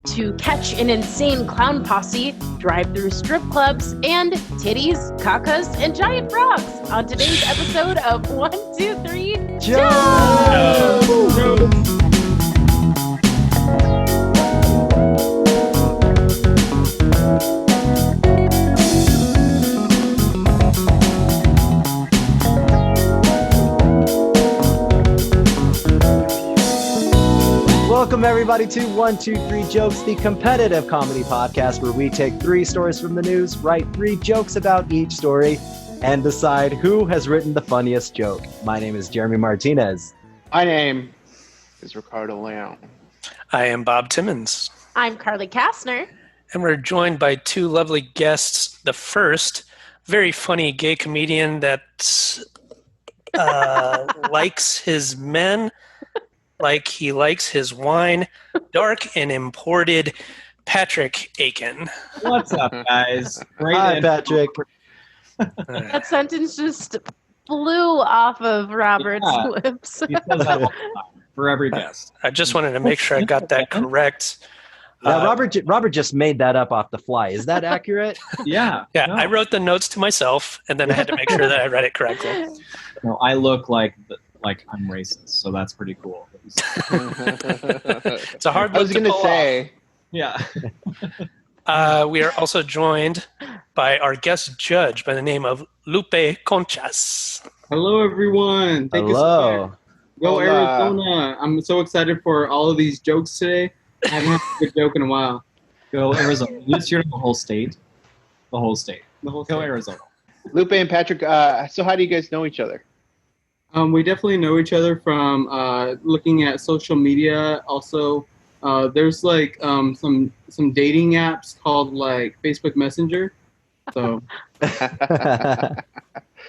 to catch an insane clown posse, drive-thru strip clubs, and titties, cacas, and giant frogs on today's episode of 1, 2, 3, Jokes! Welcome everybody to 1, 2, 3 Jokes, the competitive comedy podcast where we take 3 stories from the news, write 3 jokes about each story, and decide who has written the funniest joke. My name is Jeremy Martinez. My name is Ricardo Leon. I am Bob Timmons. I'm Carly Kastner. And we're joined by 2 lovely guests. The first, very funny gay comedian that likes his men like he likes his wine, dark and imported, Patrick Aiken. What's up, guys? Hi, Patrick. That sentence just flew off of Robert's lips. He says that all the time, for every guest. I just wanted to make sure I got that correct. Yeah, Robert just made that up off the fly. Is that accurate? Yeah. Yeah, no. I wrote the notes to myself, and then I had to make sure that I read it correctly. No, I look like I'm racist, so that's pretty cool. It's a hard I was look to going to pull say, Yeah. We are also joined by our guest judge by the name of Lupe Conchas. Hello, everyone. Thank Hello. you so much. Go Hola. Arizona. I'm so excited for all of these jokes today. I haven't had a good joke in a while. Go Arizona. Let's hear the whole state. The whole state. Go Arizona. Lupe and Patrick, so how do you guys know each other? We definitely know each other from looking at social media. Also, there's like some dating apps called like Facebook Messenger. So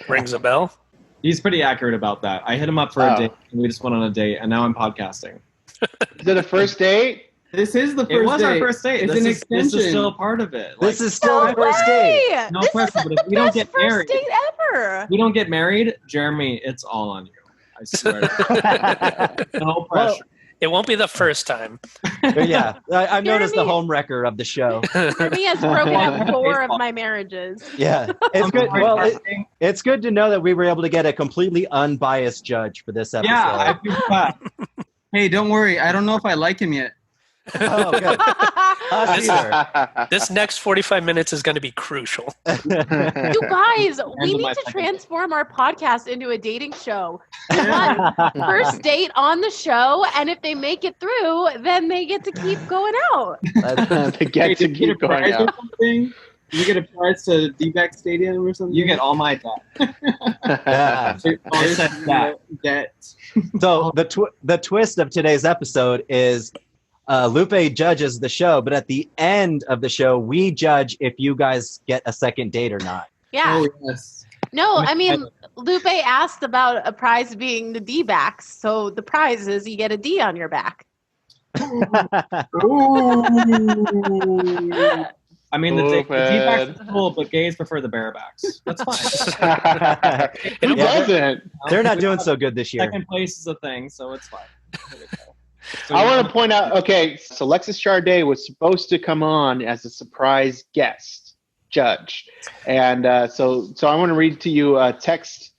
Rings a bell. He's pretty accurate about that. I hit him up for a date, and we just went on a date, and now I'm podcasting. Is it a first date? this is the first It was date. our first date. It's This an is extension. still a part of it. This is still the first date. No This pressure, is but if the we don't best get first married- date ever. we don't get married, Jeremy, it's all on you. I swear. No pressure. It won't be the first time. Yeah, I've noticed the Jeremy- home wrecker of the show. Jeremy has broken up 4 of my marriages. Yeah, it's good. Well, it's good to know that we were able to get a completely unbiased judge for this episode. Yeah, I feel bad. Hey, don't worry. I don't know if I like him yet. Oh, good. Us either. This next 45 minutes is going to be crucial. You guys, we Handle need my to second. transform our podcast into a dating show. First date on the show, and if they make it through, then they get to keep going out. They get Hey, to did you keep get a going prize or out. something? Did you get a prize to D-back Stadium or something? You get all my debt. Yeah. I said that. That. So the twist of today's episode is Lupe judges the show, but at the end of the show, we judge if you guys get a second date or not. Yeah. Oh, yes. No, I mean, Lupe asked about a prize being the D-backs, so the prize is you get a D on your back. Ooh. I mean, the Stupid. D-backs are cool, but gays prefer the barebacks. That's fine. Who Yeah, doesn't? They're not doing so good this year. Second place is a thing, so it's fine. So I want to point out, okay, so Alexis Charday was supposed to come on as a surprise guest judge. And so I want to read to you a text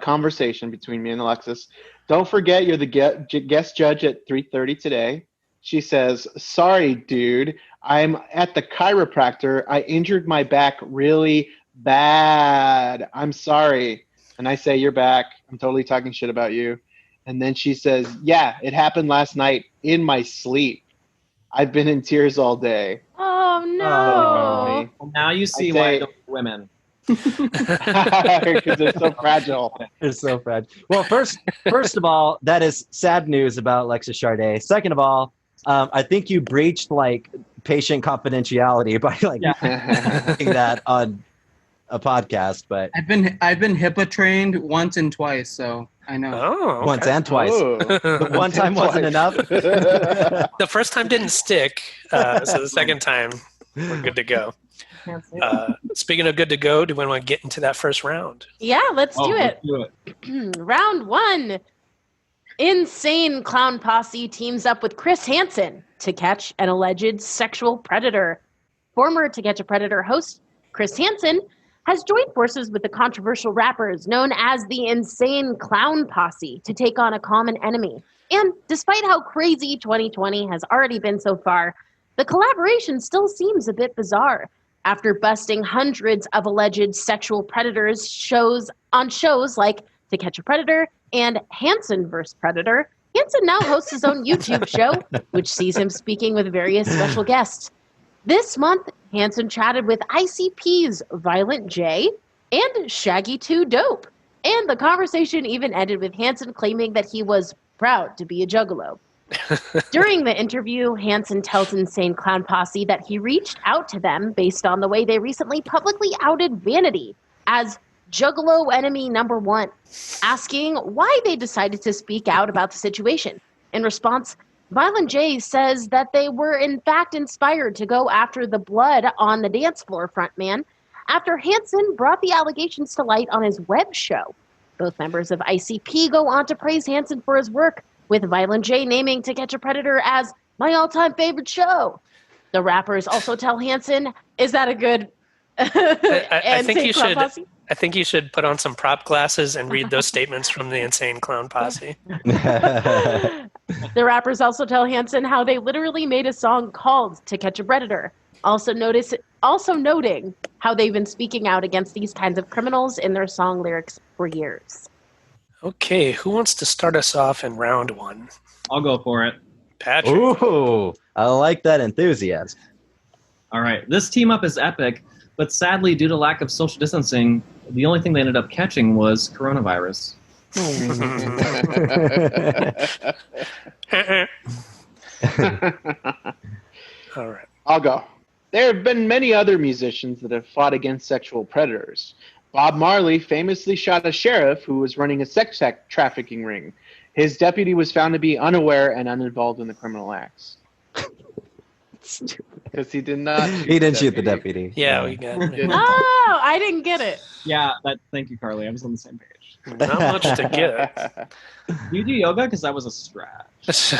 conversation between me and Alexis. Don't forget you're the guest judge at 3:30 today. She says, sorry, dude, I'm at the chiropractor. I injured my back really bad. I'm sorry. And I say, you're back. I'm totally talking shit about you. And then she says, yeah, it happened last night in my sleep. I've been in tears all day. Oh, no. Well, now you see I why say- I don't like women. Because they're so fragile. It's so bad. Well, first of all, that is sad news about Alexis Charday. Second of all, I think you breached like patient confidentiality by like doing that on a podcast. But I've been HIPAA trained once and twice, so I know. Oh, okay. once and twice. Ooh. The one time wasn't enough. The first time didn't stick, so the second time we're good to go. Speaking of good to go, do we want to get into that first round? Yeah, let's do it. Let's do it. Round 1. Insane Clown Posse teams up with Chris Hansen to catch an alleged sexual predator. Former To Catch a Predator host Chris Hansen has joined forces with the controversial rappers known as the Insane Clown Posse to take on a common enemy. And despite how crazy 2020 has already been so far, the collaboration still seems a bit bizarre. After busting hundreds of alleged sexual predators on shows like To Catch a Predator and Hansen vs. Predator, Hansen now hosts his own YouTube show, which sees him speaking with various special guests. This month, Hansen chatted with ICP's Violent J and Shaggy 2 Dope. And the conversation even ended with Hansen claiming that he was proud to be a juggalo. During the interview, Hansen tells Insane Clown Posse that he reached out to them based on the way they recently publicly outed Vanity as Juggalo enemy number one, asking why they decided to speak out about the situation. In response, Violent J says that they were in fact inspired to go after the blood on the dance floor frontman after Hansen brought the allegations to light on his web show. Both members of ICP go on to praise Hansen for his work, with Violent J naming To Catch a Predator as my all-time favorite show. The rappers also tell Hansen, is that a good I think you should put on some prop glasses and read those statements from the Insane Clown Posse. The rappers also tell Hansen how they literally made a song called To Catch a Predator. Also noting how they've been speaking out against these kinds of criminals in their song lyrics for years. Okay, who wants to start us off in round one? I'll go for it. Patrick. Ooh, I like that enthusiasm. All right. This team up is epic, but sadly, due to lack of social distancing, the only thing they ended up catching was coronavirus. All right. I'll go. There have been many other musicians that have fought against sexual predators. Bob Marley famously shot a sheriff who was running a sex trafficking ring. His deputy was found to be unaware and uninvolved in the criminal acts. Because he did not. He didn't shoot the deputy. Yeah, we got it. Oh, I didn't get it. Yeah, thank you, Carly. I was on the same page. Not much to get. You do yoga? Because that was a stretch.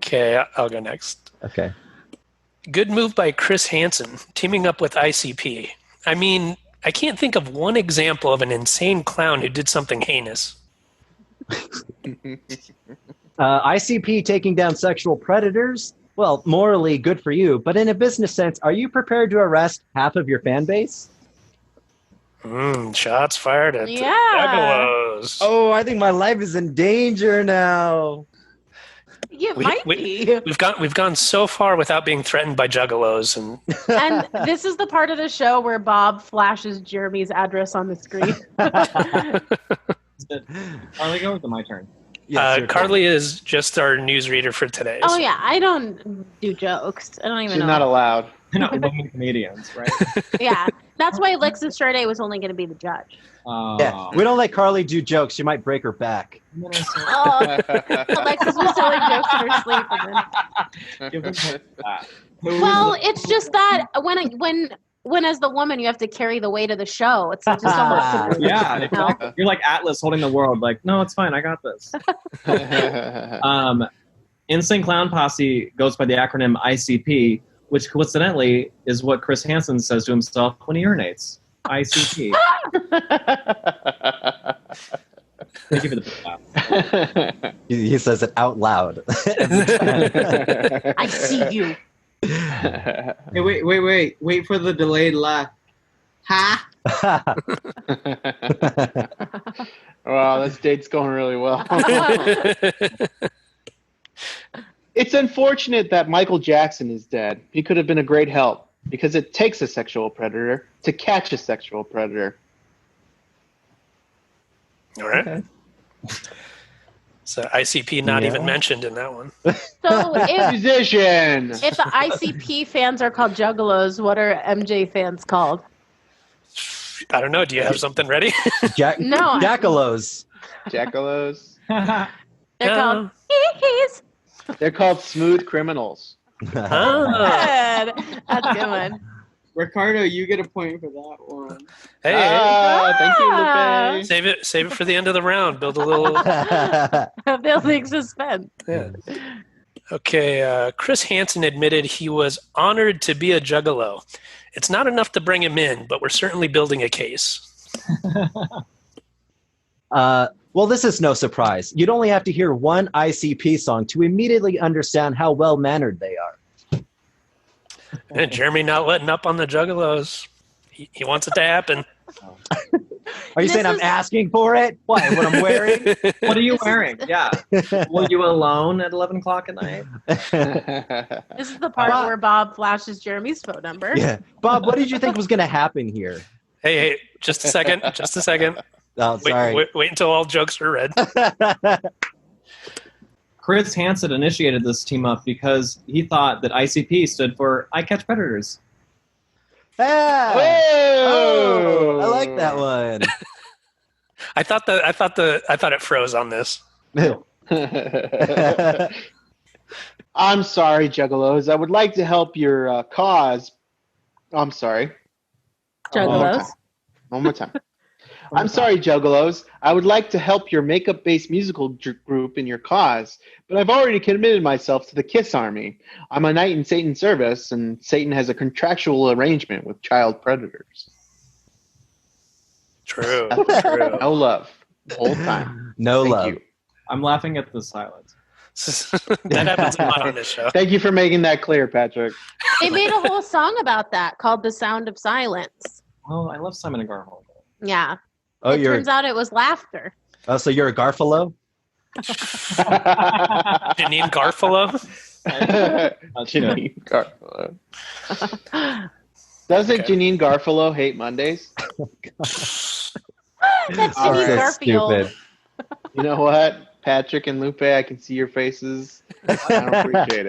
Okay, I'll go next. Okay. Good move by Chris Hansen, teaming up with ICP. I mean, I can't think of one example of an insane clown who did something heinous. ICP taking down sexual predators? Well, morally good for you, but in a business sense, are you prepared to arrest half of your fan base? Shots fired at Yeah. Juggalos. Oh, I think my life is in danger now. It might be. We've gone so far without being threatened by Juggalos, and This is the part of the show where Bob flashes Jeremy's address on the screen. Carly, go, or is it my turn? Yes, Carly is just our newsreader for today. Oh yeah, I don't do jokes. I don't even She's know. not allowed. Not women comedians, right? Yeah, that's why Alexis Sade was only going to be the judge. Yeah, we don't let Carly do jokes. She might break her back. Oh, Alexis was telling jokes in her sleep. And then... Well, it's just that when as the woman you have to carry the weight of the show. It's just a lot to do. Yeah, exactly. You're like Atlas holding the world. Like, no, it's fine. I got this. Insane Clown Posse goes by the acronym ICP, which coincidentally is what Chris Hansen says to himself when he urinates. ICP. Thank you for the laugh. He says it out loud. I see you. Hey, wait for the delayed laugh. Ha! Wow, this date's going really well. It's unfortunate that Michael Jackson is dead. He could have been a great help because it takes a sexual predator to catch a sexual predator. All right. Okay. So ICP not even mentioned in that one. So Musician. if the ICP fans are called Juggalos, what are MJ fans called? I don't know. Do you have something ready? No. Jackalos. Jackalos. They're called hee-hees. They're called smooth criminals. Good. That's a good one. Ricardo, you get a point for that one. Hey, Thank you, Lupe. save it for the end of the round. Build a little. Building suspense. Yeah. Okay, Chris Hansen admitted he was honored to be a juggalo. It's not enough to bring him in, but we're certainly building a case. Well, this is no surprise. You'd only have to hear one ICP song to immediately understand how well-mannered they are. And Jeremy not letting up on the juggalos. He wants it to happen. Are you saying I'm asking for it? What I'm wearing? What are you wearing? Yeah. Were you alone at 11 o'clock at night? This is the part where Bob flashes Jeremy's phone number. Yeah. Bob, what did you think was going to happen here? Hey, just a second. Just a second. Oh, sorry. Wait until all jokes are read. Chris Hansen initiated this team up because he thought that ICP stood for I Catch Predators. Ah! Whoa! I like that one. I thought it froze on this. I'm sorry, Juggalos. I would like to help your cause. I'm sorry. Juggalos. One more time. I'm sorry, Juggalos. I would like to help your makeup-based musical group in your cause, but I've already committed myself to the KISS Army. I'm a knight in Satan's service, and Satan has a contractual arrangement with child predators. True. No love the whole time. No Thank love. you. I'm laughing at the silence. That happens a lot on this show. Thank you for making that clear, Patrick. They made a whole song about that called "The Sound of Silence." Oh, I love Simon and Garfunkel. Yeah. Oh, It turns out it was laughter. Oh, so you're a Garfalo? Janine Garfalo? Janine Garfalo. Doesn't Janine Garfalo hate Mondays? That's All Janine right. Garfield. Stupid. You know what? Patrick and Lupe, I can see your faces. I don't appreciate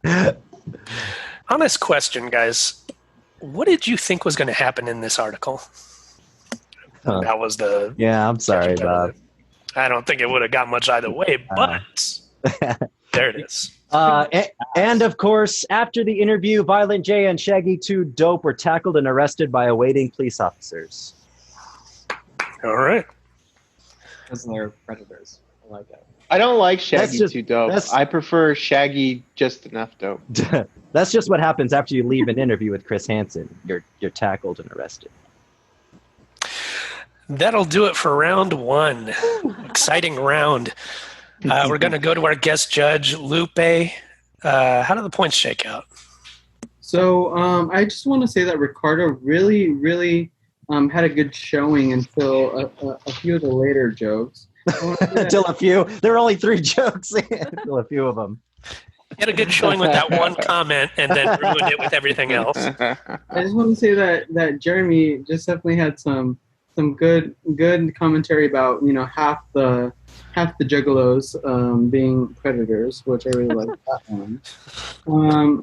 it. Honest question, guys. What did you think was going to happen in this article? Huh. That was the... Yeah, I'm sorry, Bob. I don't think it would have got much either way, but there it is. And of course, after the interview, Violent J and Shaggy 2 Dope were tackled and arrested by awaiting police officers. All right. Because they're predators. I like that. I don't like Shaggy That's just- too dope. that's- I prefer Shaggy just enough dope. That's just what happens after you leave an interview with Chris Hansen. You're tackled and arrested. That'll do it for round one. Exciting round. We're going to go to our guest judge, Lupe. How do the points shake out? So I just want to say that Ricardo really, really had a good showing until a few of the later jokes. Until a few. There were only 3 jokes. Until a few of them. You had a good showing with that one comment and then ruined it with everything else. I just want to say that Jeremy just definitely had some good commentary about half the juggalos being predators, which I really like that one.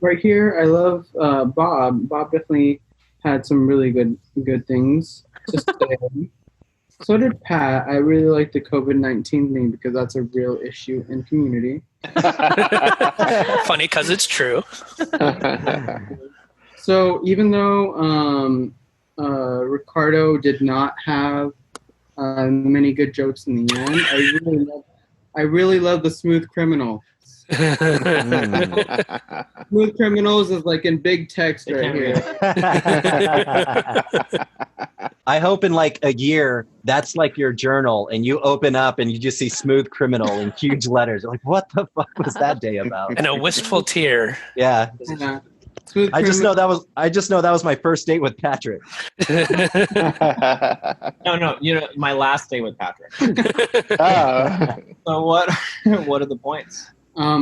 Right here, I love Bob. Bob definitely had some really good things to say. So did Pat. I really like the COVID-19 thing because that's a real issue in community. Funny because it's true. So even though Ricardo did not have many good jokes in the end, I really love the Smooth Criminal. Smooth Criminals is like in big text right here. I hope in like a year, that's like your journal, and you open up and you just see Smooth Criminal in huge letters. You're like, what the fuck was that day about? And a wistful tear. Yeah. Smooth I just Criminal- know that was my first date with Patrick. No, my last day with Patrick. Oh. So what are the points?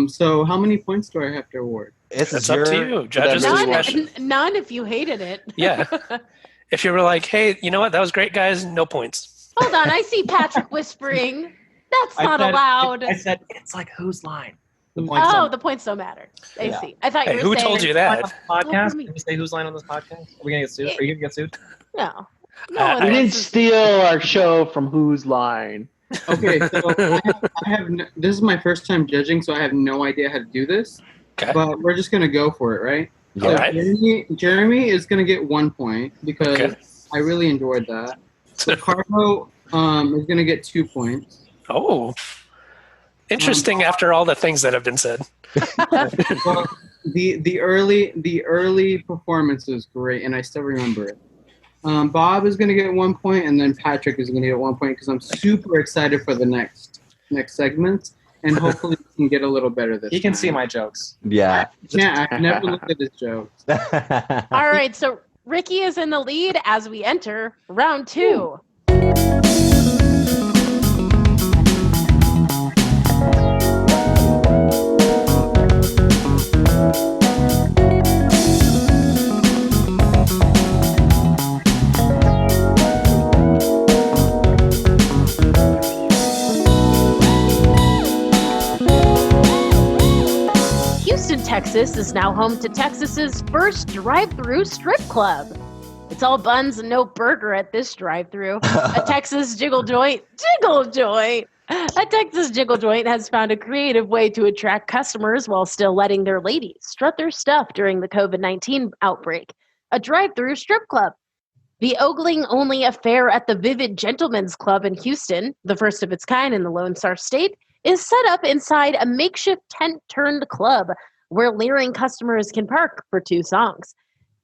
So how many points do I have to award? That's up to you. Judges' discretion. None if you hated it. Yeah. If you were like, hey, you know what? That was great, guys. No points. Hold on, I see Patrick whispering. That's not allowed. I said it's like whose line? The The points don't matter. I Yeah. see. I thought Hey, you were who saying. told you that? Podcast? for me. Can we say whose line on this podcast? Are we gonna get sued? Are you gonna get sued? No. You didn't steal our show from Whose Line. Okay, so this is my first time judging, so I have no idea how to do this. Okay. But we're just gonna go for it, right? So Okay. Jeremy is going to get 1 point because Okay. I really enjoyed that. Ricardo is going to get 2 points. Oh, interesting. After all the things that have been said. Well, the early performance was great, and I still remember it. Bob is going to get 1 point, and then Patrick is going to get 1 point because I'm super excited for the next segments, and hopefully we can get a little better this time. He can see my jokes. Yeah. Yeah, I've never looked at his jokes. All right, so Ricky is in the lead as we enter round 2. Houston, Texas is now home to Texas's first drive-thru strip club. It's all buns and no burger at this drive-thru. A Texas jiggle joint. A Texas jiggle joint has found a creative way to attract customers while still letting their ladies strut their stuff during the COVID-19 outbreak. A drive-thru strip club. The ogling-only affair at the Vivid Gentlemen's Club in Houston, the first of its kind in the Lone Star State, is set up inside a makeshift tent-turned-club where leering customers can park for 2 songs.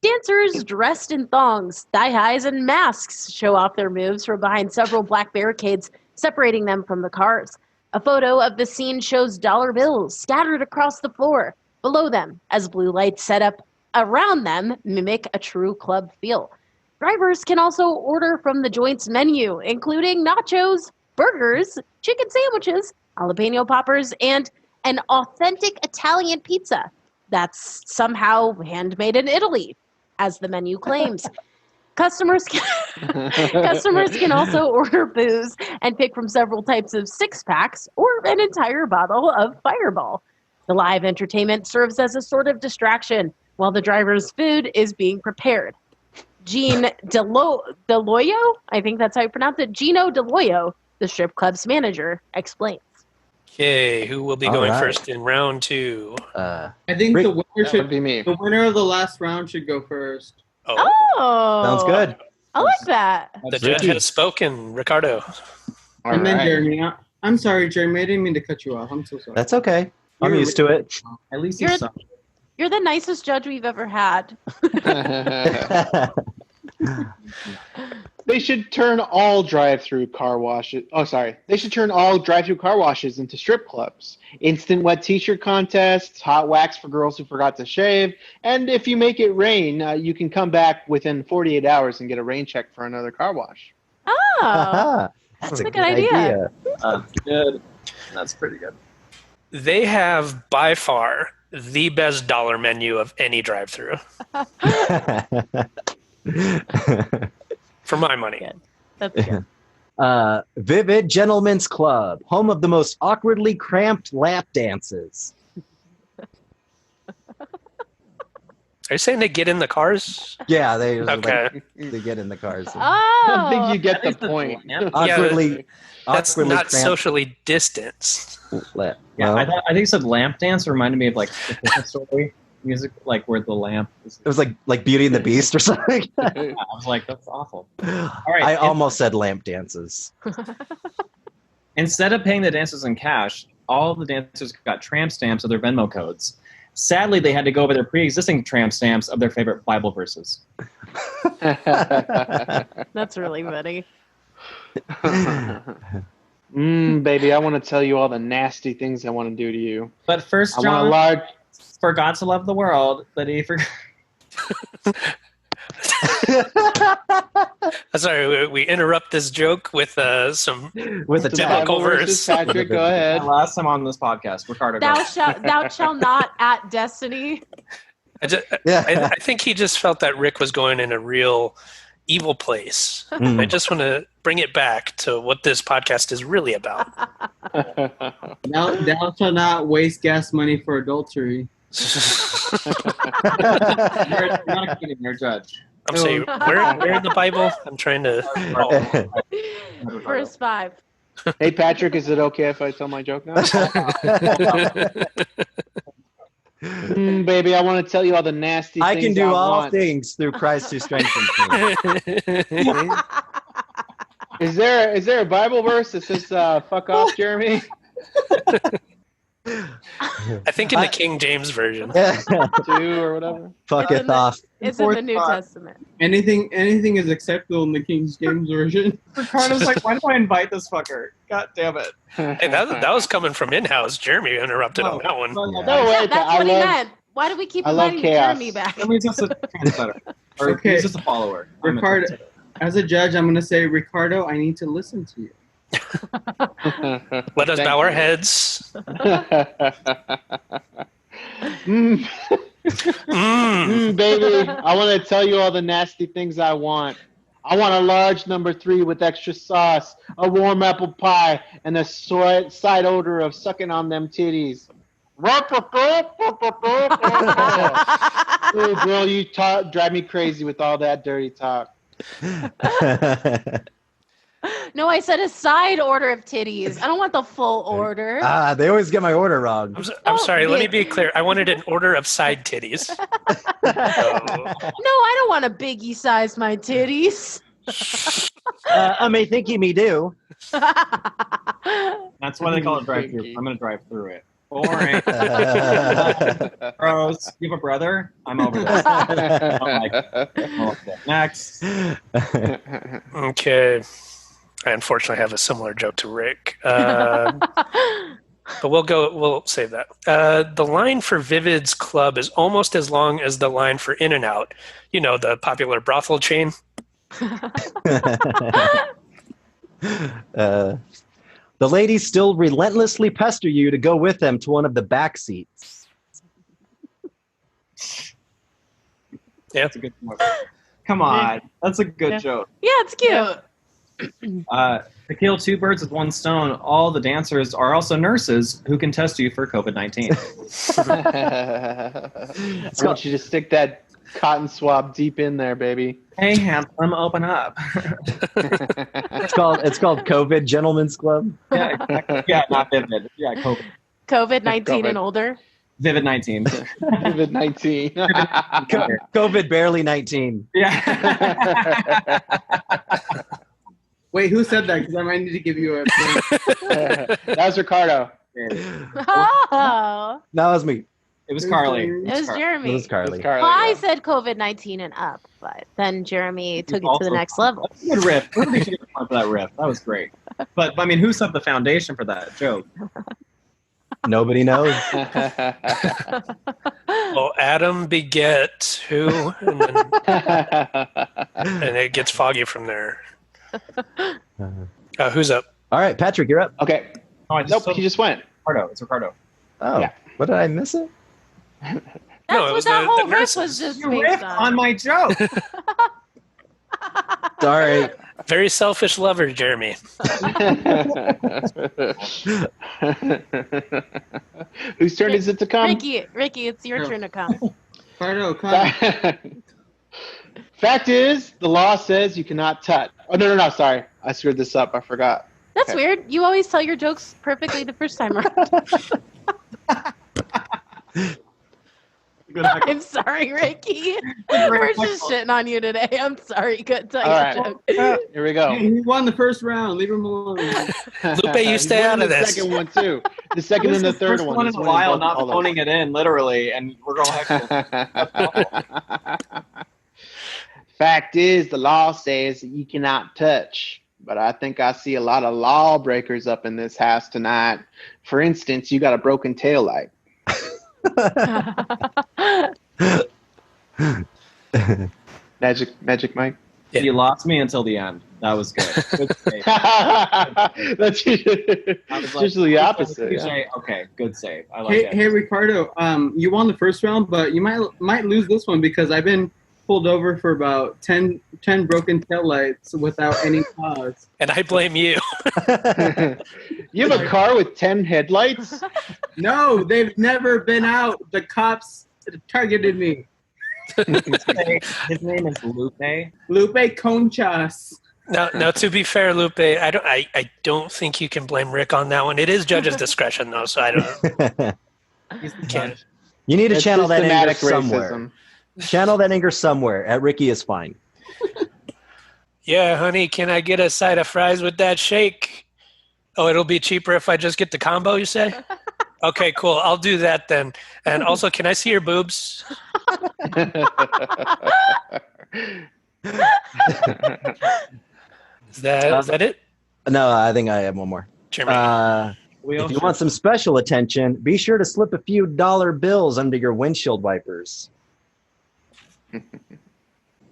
Dancers dressed in thongs, thigh-highs, and masks show off their moves from behind several black barricades separating them from the cars. A photo of the scene shows dollar bills scattered across the floor below them as blue lights set up around them mimic a true club feel. Drivers can also order from the joint's menu, including nachos, burgers, chicken sandwiches, jalapeno poppers, and an authentic Italian pizza that's somehow handmade in Italy, as the menu claims. Customers can also order booze and pick from several types of 6-packs or an entire bottle of Fireball. The live entertainment serves as a sort of distraction while the driver's food is being prepared. Gene Deloyo, I think that's how you pronounce it, Gino Deloyo, the strip club's manager, explains. Okay, who will be All going right. first in round 2? I think Rick- the winner That should would be me. the winner of the last round should go first. Oh, Oh, Sounds good. I like that. the judge Ricky. has spoken. Ricardo. All And then right. Jeremy, I'm sorry, Jeremy, I didn't mean to cut you off. I'm so sorry. That's okay. I'm You're used to it. At least You're- you suck. You're the nicest judge we've ever had. They should turn all drive-through car washes. Oh, sorry. They should turn all drive-through car washes into strip clubs. Instant wet t-shirt contests, hot wax for girls who forgot to shave, and if you make it rain, you can come back within 48 hours and get a rain check for another car wash. Oh, That's a good idea. Good. That's pretty good. They have by far the best dollar menu of any drive-through, for my money. good. That's good. Vivid Gentlemen's Club, home of the most awkwardly cramped lap dances. Are you saying they get in the cars? Yeah, they Okay. they get in the cars. Oh, I think you get At the least it's point. lamp. Awkwardly, That's awkwardly not cramped socially distanced. lap. Yeah, Well, I think it said lamp dance reminded me of like the Christmas story music, like where the lamp is. it was like Beauty and the Beast or something. I was like, that's awful. All right. I almost said lamp dances. Instead of paying the dancers in cash, all the dancers got tramp stamps of their Venmo codes. Sadly, they had to go over their pre-existing tramp stamps of their favorite Bible verses. that's really funny. Baby, I want to tell you all the nasty things I want to do to you. But first, I want a John, large. for God to love the world, but he forgot. Sorry, we interrupt this joke with some. With a The tag. Biblical Bible verses, verse. Patrick, go ahead. Last time on this podcast, Ricardo. Thou go. shalt not at destiny. Yeah. I think he just felt that Rick was going in a real evil place. Mm. I just want to bring it back to what this podcast is really about. Thou shalt not waste gas money for adultery. You're not kidding, you're a judge. I'm saying, where in the Bible? I'm trying to. Verse 5. Hey, Patrick, is it okay if I tell my joke now? Baby, I want to tell you all the nasty I things can do all want. things through Christ who strengthens me. Is there a Bible verse that says "fuck off, Jeremy"? I think in the King James version. 2 or whatever. Fuck it off. It's in the New Testament. Anything is acceptable in the King James version. Ricardo's like, why do I invite this fucker? God damn it. Hey, that was coming from in-house. Jeremy interrupted on that one. No way. Yeah, that's what he meant. Why do we keep inviting Jeremy back? I mean, he's just a trendsetter. Or Okay. he's just a follower. I'm a Ricardo, trendsetter. as a judge, I'm going to say, Ricardo, I need to listen to you. Let us bow our heads. Baby, I want to tell you all the nasty things I want. I want a large number 3 with extra sauce, a warm apple pie, and a side odor of sucking on them titties. Ooh, girl, you drive me crazy with all that dirty talk. No, I said a side order of titties. I don't want the full order. They always get my order wrong. I'm sorry, let me be clear. I wanted an order of side titties. No, I don't want a biggie size my titties. I may think you me do. That's why they call it drive-thru. I'm going to drive through it. Boring. Bros, you have a brother? I'm over this. Next. Okay. I unfortunately have a similar joke to Rick. But we'll save that. The line for Vivid's Club is almost as long as the line for In-N-Out. You know, the popular brothel chain. The ladies still relentlessly pester you to go with them to one of the back seats. Yeah. That's a good one. Come on. That's a good joke. Yeah, it's cute. To kill 2 birds with 1 stone, all the dancers are also nurses who can test you for COVID-19. I want you to stick that cotton swab deep in there, baby. Hey, handsome, open up. It's called COVID Gentlemen's Club. Yeah, exactly. Yeah, not Vivid. Yeah, COVID. COVID-19 and COVID. older. Vivid 19. COVID-19. COVID barely 19. Yeah. Wait, who said that? Because I might need to give you a That was Ricardo. Oh, That was me. It was Carly. it was Jeremy. It was Carly. Carly, Well, I yeah. said COVID-19 and up, but then Jeremy took it to the next level. That's a good riff. Everybody should get a point for that riff. That was great. But, I mean, who set the foundation for that joke? Nobody knows. Well, Adam beget who? And it gets foggy from there. Who's up? All right, Patrick, you're up. Okay. Oh, Nope, he just went. Ricardo. It's Ricardo. Oh, Yeah. What did I miss it? That's No, it what was that the whole riff nurses. was just You based riffed on my joke. Sorry. Very selfish lover, Jeremy. Whose turn is it to come? Ricky, it's your turn to come. Ricardo, come. Fact is, the law says you cannot touch. Oh, no, sorry. I screwed this up. I forgot. That's Okay. weird. You always tell your jokes perfectly the first time around. I'm sorry, Ricky. We're just shitting on you today. I'm sorry. Good tell All your right. joke. Here we go. He won the first round. Leave him alone. Lupe, you stay out of the this. second one, too. The second and the third one. in He's a winning while, both not all those. phoning it in, literally, and we're all hectic. Fact is, the law says that you cannot touch. But I think I see a lot of lawbreakers up in this house tonight. For instance, you got a broken taillight. Magic Mike? Yeah. You lost me until the end. That was good. Good save. That's usually, I was like, usually the opposite. touche. Yeah. Okay, good save. I like it. Hey, Ricardo. You won the first round, but you might lose this one because I've been pulled over for about 10 broken taillights without any cause. And I blame you. You have a car with 10 headlights? No, they've never been out. The cops targeted me. His name is Lupe. Lupe Conchas. Now, to be fair, Lupe, I don't think you can blame Rick on that one. It is judge's discretion, though, so I don't know. He's the Can't. judge. You need to It's channel that anger systematic somewhere. racism. Channel that anger somewhere. At Ricky is fine. Yeah, honey, can I get a side of fries with that shake? Oh, it'll be cheaper if I just get the combo, you say? Okay, cool. I'll do that then. And also, can I see your boobs? Is that it? No, I think I have one more. Jeremy. If you want some special attention, be sure to slip a few dollar bills under your windshield wipers.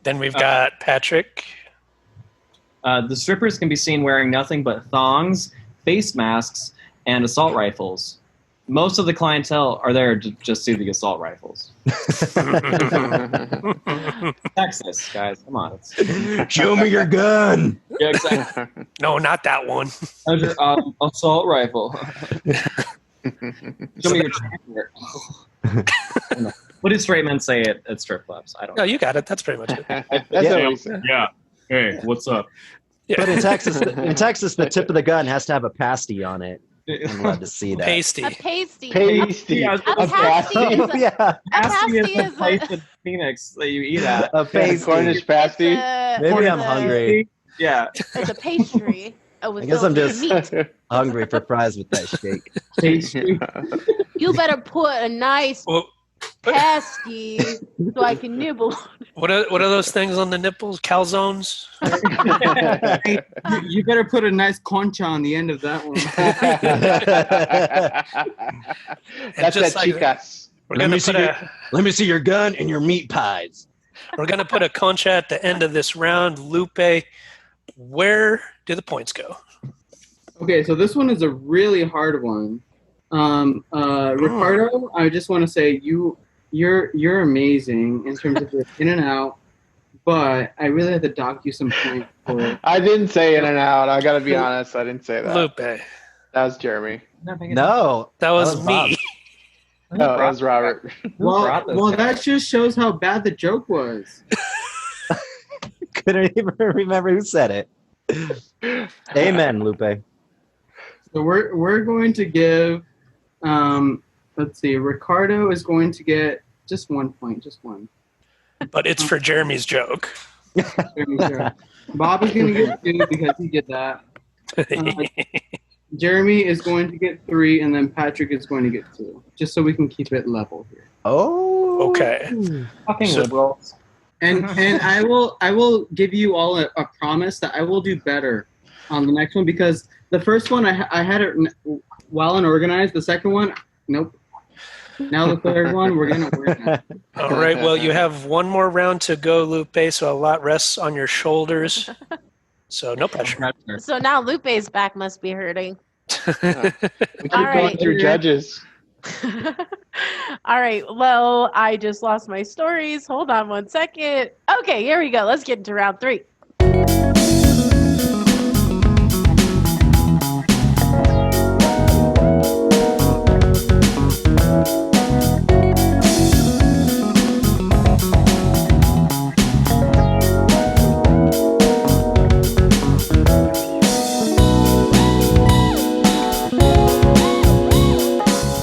Then we've got Patrick. The strippers can be seen wearing nothing but thongs, face masks, and assault rifles. Most of the clientele are there to just see the assault rifles. Texas, guys, come on. Show me your gun. Yeah, exactly. No, not that one. Assault rifle. Show me your trigger. What do straight men say at strip clubs? I don't know. No, you got it. That's pretty much it. That's what we said. Yeah. Hey, what's up? But in Texas, the tip of the gun has to have a pasty on it. I'm glad to see that. Pasty. A pasty. Pasty. A pasty is Oh, yeah, a Pasty pasty is the is place in Phoenix that you eat at. a pasty. Cornish pasty. Maybe I'm hungry. Yeah. It's a pastry. I guess I'm just meat. hungry for fries with that shake. Pastry. You better put a nice Well, pasty so I can nibble. what are those things on the nipples? Calzones? You better put a nice concha on the end of that one. That's just that like- chicas. We're gonna put Let me see your gun and your meat pies. we're gonna put a concha at the end of this round. Lupe, where do the points go? Okay, so this one is a really hard one. Ricardo, I just want to say you're amazing in terms of your in and out, but I really have to dock you some points for it. I didn't say in and out. I gotta be honest. I didn't say that. Lupe. That was Jeremy. No, That was Bob. me. No, that was Robert. Well, that just shows how bad the joke was. Couldn't even remember who said it. Amen, Lupe. So we're going to give, let's see, Ricardo is going to get just 1 point, just one. But it's for Jeremy's joke. Bob is going to get 2 because he did that. Jeremy is going to get 3, and then Patrick is going to get 2, just so we can keep it level here. Oh, Okay. Fucking So- liberals. And I will give you all a promise that I will do better on the next one, because the first one I had it well and organized. The second one, nope. Now the third one, we're gonna work on it. All right. Well, you have one more round to go, Lupe, so a lot rests on your shoulders. So no pressure. So now Lupe's back must be hurting. We keep All going right. through judges. All right. Well, I just lost my stories. Hold on 1 second. Okay, here we go. Let's get into round 3.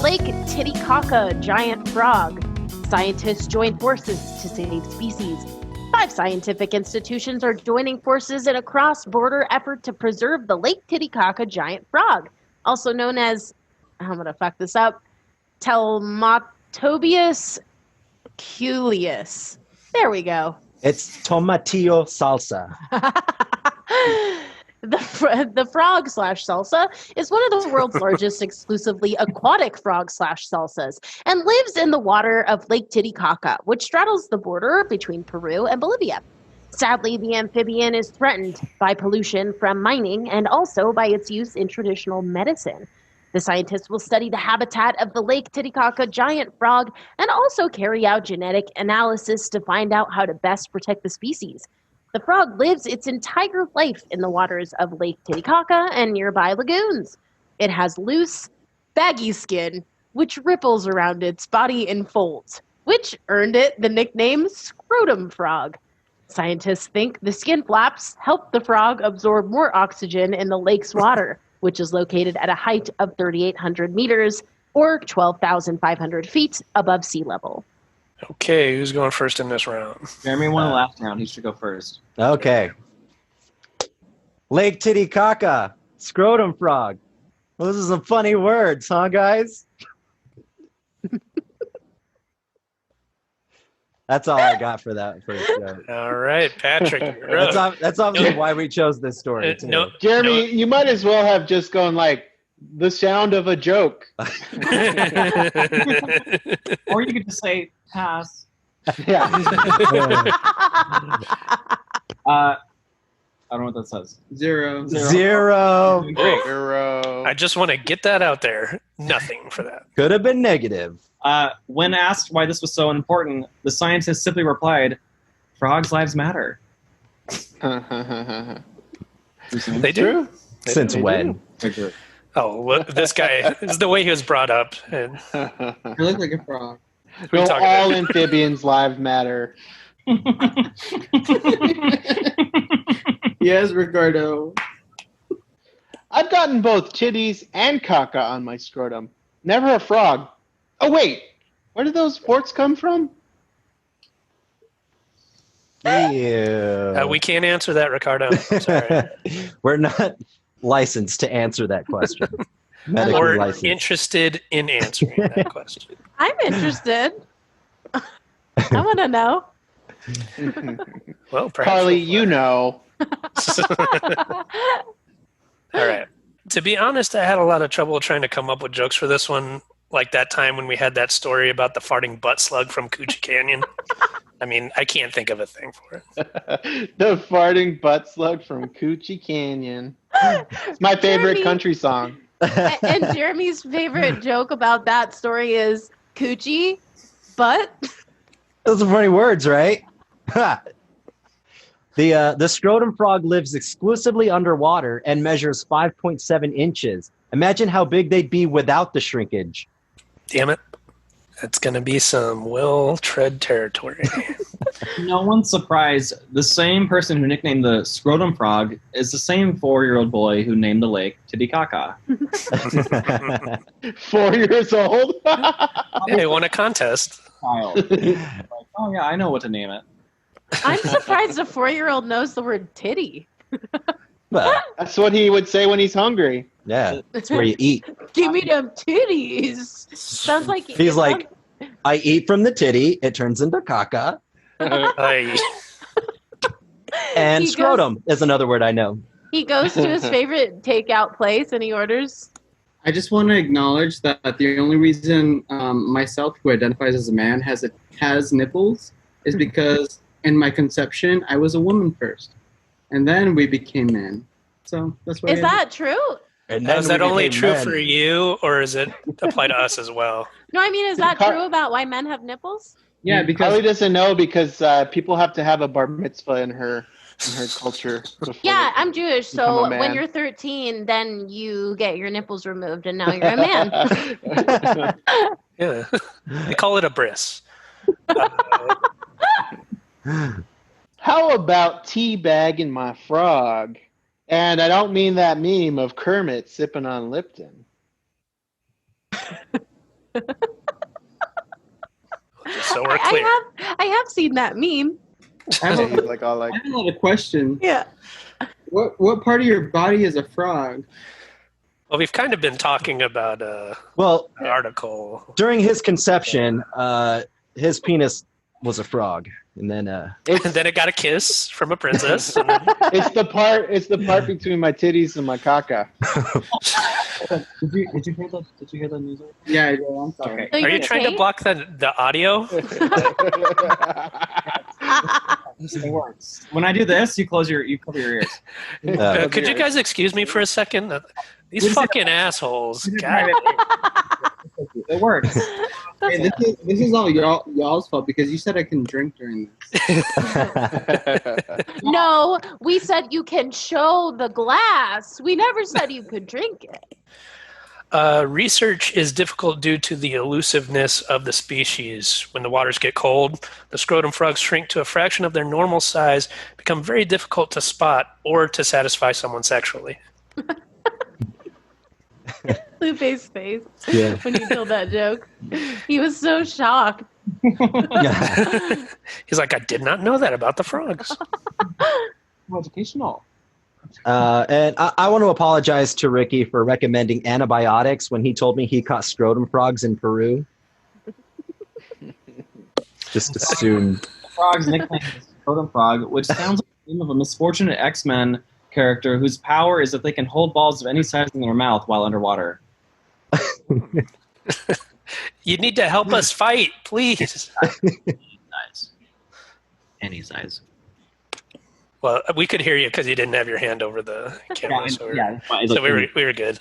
Lake Titicaca giant frog. Scientists join forces to save species. 5 scientific institutions are joining forces in a cross-border effort to preserve the Lake Titicaca giant frog, also known as, I'm going to fuck this up, Telmatobius culeus. There we go. it's tomatillo salsa. The frog slash salsa is one of the world's largest exclusively aquatic frog slash salsas and lives in the water of Lake Titicaca, which straddles the border between Peru and Bolivia. Sadly, the amphibian is threatened by pollution from mining and also by its use in traditional medicine. The scientists will study the habitat of the Lake Titicaca giant frog and also carry out genetic analysis to find out how to best protect the species. The frog lives its entire life in the waters of Lake Titicaca and nearby lagoons. It has loose, baggy skin, which ripples around its body in folds, which earned it the nickname scrotum frog. Scientists think the skin flaps help the frog absorb more oxygen in the lake's water, which is located at a height of 3,800 meters. or 12,500 feet above sea level. Okay, who's going first in this round? Jeremy won the last round. He should go first. Okay. Lake Titicaca, scrotum frog. Well, those are some funny words, huh, guys? That's all I got for that first joke. All right, Patrick. You're up. That's obviously why we chose this story, too. No, Jeremy, you might as well have just gone like the sound of a joke. Or you could just say pass. Yeah. I don't know what that says. Zero. Zero. Great. Zero. I just want to get that out there. Nothing for that. Could have been negative. When asked why this was so important, the scientist simply replied, "Frogs' lives matter." They do. Since when? Oh, look, this guy this is the way he was brought up. And I look like a frog. No, talking all about? amphibians' lives matter. Yes, Ricardo. I've gotten both titties and caca on my scrotum. Never a frog. Oh, wait. Where did those forts come from? Ew. we can't answer that, Ricardo. I'm sorry. We're not licensed to answer that question. Medically Or licensed. interested in answering that question. I'm interested. I want to know. Well, perhaps Carly, we'll you know. All right. To be honest, I had a lot of trouble trying to come up with jokes for this one, like that time when we had that story about the farting butt slug from Coochie Canyon. I mean, I can't think of a thing for it. The farting butt slug from Coochie Canyon. It's my favorite Jeremy. country song. And Jeremy's favorite joke about that story is coochie, butt. Those are funny words, right? The scrotum frog lives exclusively underwater and measures 5.7 inches. Imagine how big they'd be without the shrinkage. Damn it. That's going to be some well-tread territory. No one's surprised. The same person who nicknamed the scrotum frog is the same 4-year-old boy who named the lake Titicaca. 4 years old. Yeah, he won a contest. Child. Like, oh yeah, I know what to name it. I'm surprised a 4-year-old knows the word titty. Well, That's what he would say when he's hungry. yeah, it's where you eat. Give me them titties. Sounds like He's like, I eat from the titty, it turns into caca. I, And He scrotum is another word I know. he goes to his favorite takeout place and he orders. I just want to acknowledge that the only reason myself, who identifies as a man, has nipples is because in my conception I was a woman first, and then we became men. So that's why. Is that true? And is that we only became true men. for you, or does it apply to us as well? No, I mean, is that Car- true about why men have nipples? Yeah, because Carly doesn't know because people have to have a bar mitzvah in her culture. before Yeah, they I'm Jewish, become so a man. when you're 13, then you get your nipples removed, and now you're a man. Yeah. They call it a bris. How about teabagging my frog? And I don't mean that meme of Kermit sipping on Lipton. So we're clear. I have seen that meme. I have He's like all like, I have a lot of questions. Yeah. What part of your body is a frog? Well, we've kind of been talking about Well, an article. during his conception, his penis was a frog. And then And then it got a kiss from a princess. And then, it's the part between my titties and my caca. Did you hear the music? Yeah, I'm sorry. So are you you're trying to saying- block the audio? It works. When I do this, you cover your ears. Could you guys excuse me for a second? These fucking assholes. God. It works. Hey, this is all y'all's fault because you said I can drink during this. No, we said you can show the glass. We never said you could drink it. Research is difficult due to the elusiveness of the species. When the waters get cold, the scrotum frogs shrink to a fraction of their normal size, become very difficult to spot or to satisfy someone sexually. Lupe's face Yeah. when you told that joke. He was so shocked. Yeah. He's like, I did not know that about the frogs. Educational. And I want to apologize to Ricky for recommending antibiotics when he told me he caught scrotum frogs in Peru. Just assume. The frog's nickname is Scrotum Frog, which sounds like the name of a misfortunate X-Men character whose power is that they can hold balls of any size in their mouth while underwater. You need to help us fight, please. Size. Any size. Well, we could hear you because you didn't have your hand over the camera, so we were good.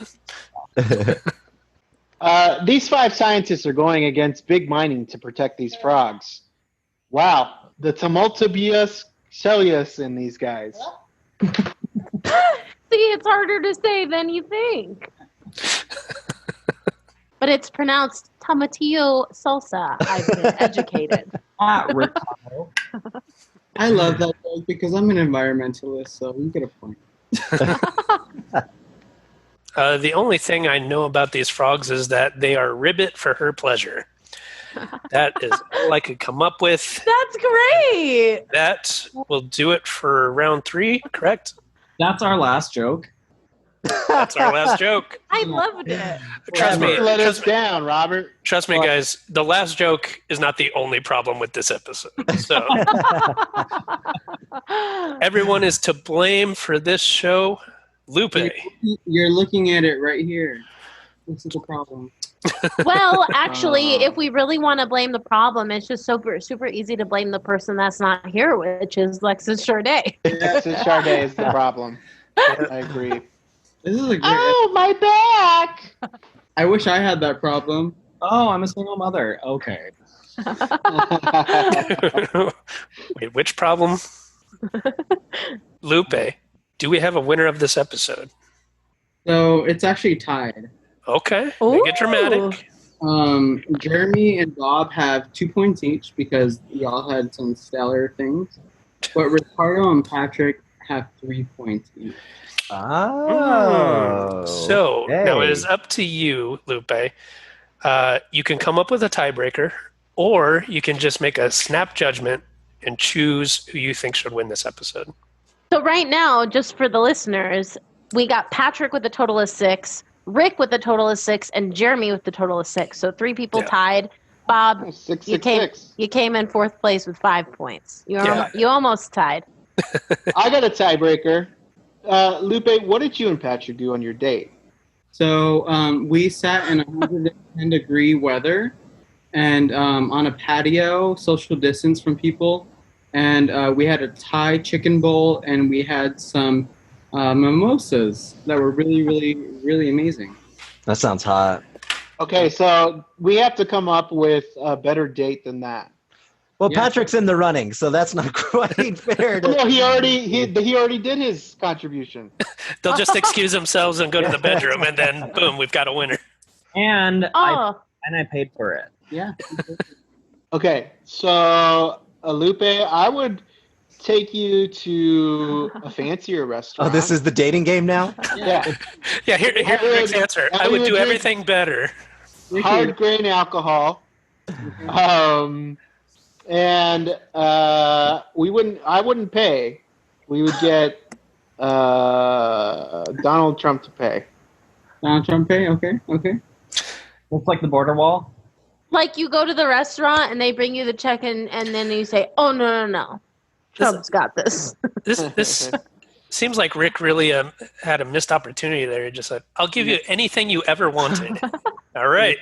These 5 scientists are going against big mining to protect these frogs. Wow, the tumultuous cellius in these guys. See, it's harder to say than you think. But it's pronounced tomatillo salsa. I've been educated. Ricardo. I love that joke because I'm an environmentalist, so you get a point. The only thing I know about these frogs is that they are ribbit for her pleasure. That is all I could come up with. That's great. That will do it for round 3, correct? That's our last joke. That's our last joke. I loved it. Trust me, Let us down, Robert. Trust me, guys. The last joke is not the only problem with this episode. So everyone is to blame for this show. Lupe. You're looking at it right here. This is the problem. Well, actually, if we really want to blame the problem, it's just super easy to blame the person that's not here, which is Lexus Charday. Alexis Charday is the problem. I agree. This is a great. Oh, my back! I wish I had that problem. Oh, I'm a single mother. Okay. Wait, which problem? Lupe, do we have a winner of this episode? So it's actually tied. Okay, make it dramatic. Jeremy and Bob have 2 points each because y'all had some stellar things. But Ricardo and Patrick have 3 points each. Oh. So okay. now it is up to you, Lupe. You can come up with a tiebreaker, or you can just make a snap judgment and choose who you think should win this episode. So right now, just for the listeners, we got Patrick with a total of 6, Rick with a total of 6, and Jeremy with the total of 6. So 3 people tied. Bob, you came in 4th place with 5 points. You almost tied. I got a tiebreaker. Lupe, what did you and Patrick do on your date? So we sat in 110-degree weather and on a patio, social distance from people. And we had a Thai chicken bowl, and we had some mimosas that were really, really, really amazing. That sounds hot. Okay, so we have to come up with a better date than that. Well, yeah. Patrick's in the running, so that's not quite fair. No, he already did his contribution. They'll just excuse themselves and go to the bedroom, and then boom, we've got a winner. And I paid for it. Yeah. Okay, so Lupe, I would take you to a fancier restaurant. Oh, this is the dating game now? Yeah. Yeah, here's Rick's answer. I would do everything better. Hard grain alcohol. And I wouldn't pay. We would get Donald Trump to pay. Donald Trump pay? Okay. Looks like the border wall. Like you go to the restaurant and they bring you the check and then you say, oh, no. Trump's got this. This seems like Rick really had a missed opportunity there. He just said, I'll give you anything you ever wanted. All right.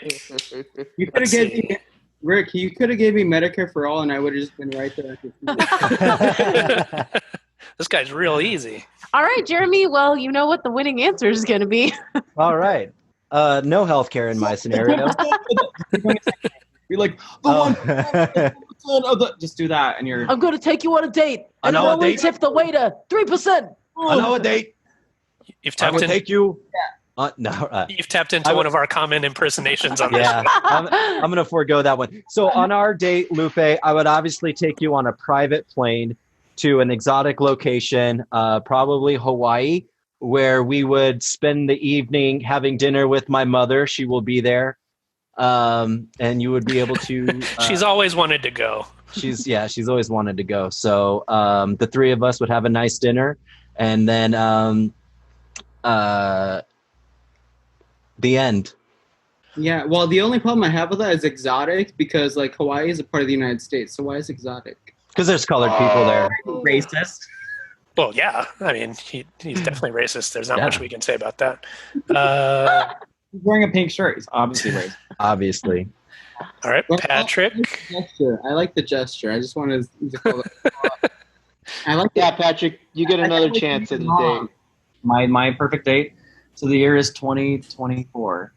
You could have gave me, Rick, you could have gave me Medicare for all and I would have just been right there. This guy's real easy. All right, Jeremy. Well, you know what the winning answer is going to be. All right. No healthcare in my scenario. You're like, just do that, and you're. I'm going to take you on a date. And I know a only date. tip the waiter 3%. I know a date. You've I tapped will in. take you. You've tapped into one of our common impersonations on this. Yeah, I'm going to forego that one. So on our date, Lupe, I would obviously take you on a private plane to an exotic location, probably Hawaii. where we would spend the evening having dinner with my mother. She will be there. And you would be able to. She's always wanted to go. She's always wanted to go. So the three of us would have a nice dinner, and then the end. Yeah, well, the only problem I have with that is exotic, because like Hawaii is a part of the United States. So why is exotic? Because there's colored people there. Racist. Well, yeah. I mean, he's definitely racist. There's not much we can say about that. He's wearing a pink shirt. He's obviously racist. Obviously. All right, Well, Patrick. I like the gesture. I just wanted to call it. I like Yeah, Patrick, you get another chance at the date. My perfect date. So the year is 2024,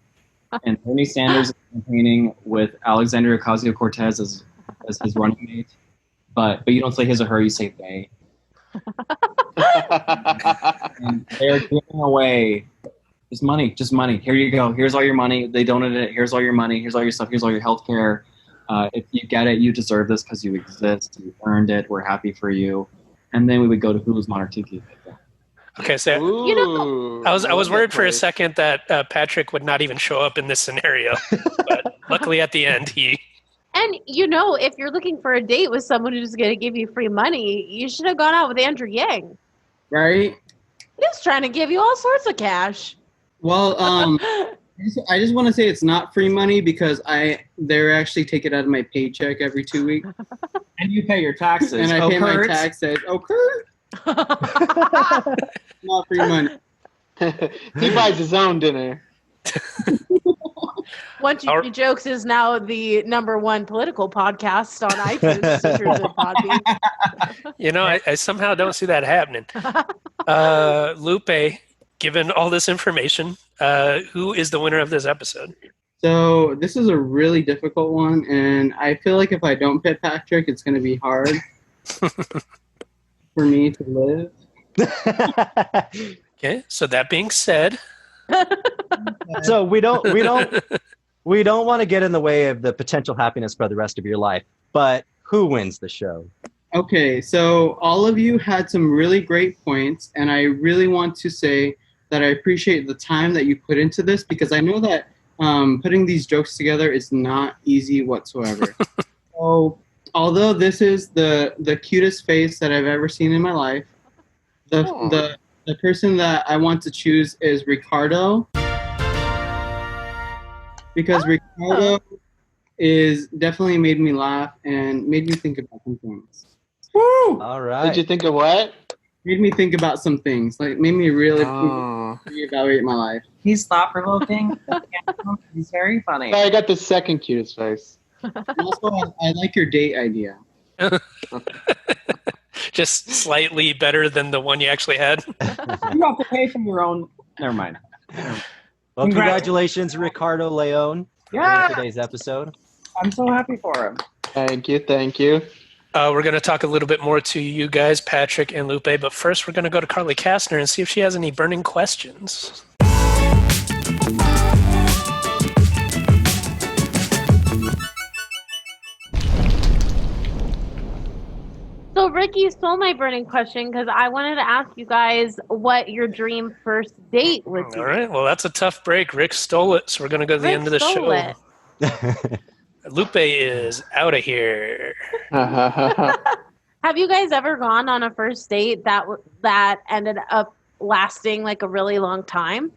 and Bernie Sanders is campaigning with Alexandria Ocasio-Cortez as his running mate. But you don't say his or her. You say they. And they're giving away just money. Here you go. Here's all your money. They donated it. Here's all your money. Here's all your stuff. Here's all your health care. If you get it, you deserve this because you exist. You earned it. We're happy for you. And then we would go to Hulu's Monartiki. Okay, so Ooh, I was worried for a second that Patrick would not even show up in this scenario, but luckily at the end he. And if you're looking for a date with someone who's going to give you free money, you should have gone out with Andrew Yang. right. He's trying to give you all sorts of cash. Well, I just want to say it's not free money because they actually take it out of my paycheck every 2 weeks, And you pay your taxes. and I pay my taxes. Oh, Kurt, not free money. He buys his own dinner. One Too Many Jokes is now the #1 political podcast on iTunes. Stitcher, and Podbean. I somehow don't see that happening. Lupe, given all this information, who is the winner of this episode? So this is a really difficult one, and I feel like if I don't pick Patrick, it's going to be hard for me to live. Okay, so that being said, So we don't want to get in the way of the potential happiness for the rest of your life. But who wins the show? Okay, so all of you had some really great points, and I really want to say that I appreciate the time that you put into this, because I know that putting these jokes together is not easy whatsoever. So although this is the cutest face that I've ever seen in my life, the person that I want to choose is Ricardo, because Ricardo is definitely made me laugh and made me think about some things. Woo! All right. Did you think of what? Made me think about some things. Like, made me really reevaluate my life. He's thought-provoking. He's very funny. I got the second cutest face. Also, I like your date idea. just slightly better than the one you actually had. You have to pay from your own. Never mind. Well, congratulations, Ricardo Leon, Yeah. for today's episode. I'm so happy for him. Thank you. We're going to talk a little bit more to you guys, Patrick and Lupe, but first we're going to go to Carly Kastner and see if she has any burning questions. So Ricky stole my burning question because I wanted to ask you guys what your dream first date would be. All right. Well, that's a tough break. Rick stole it, so we're going to go to the end of the show. Lupe is out of here. Have you guys ever gone on a first date that ended up lasting like a really long time?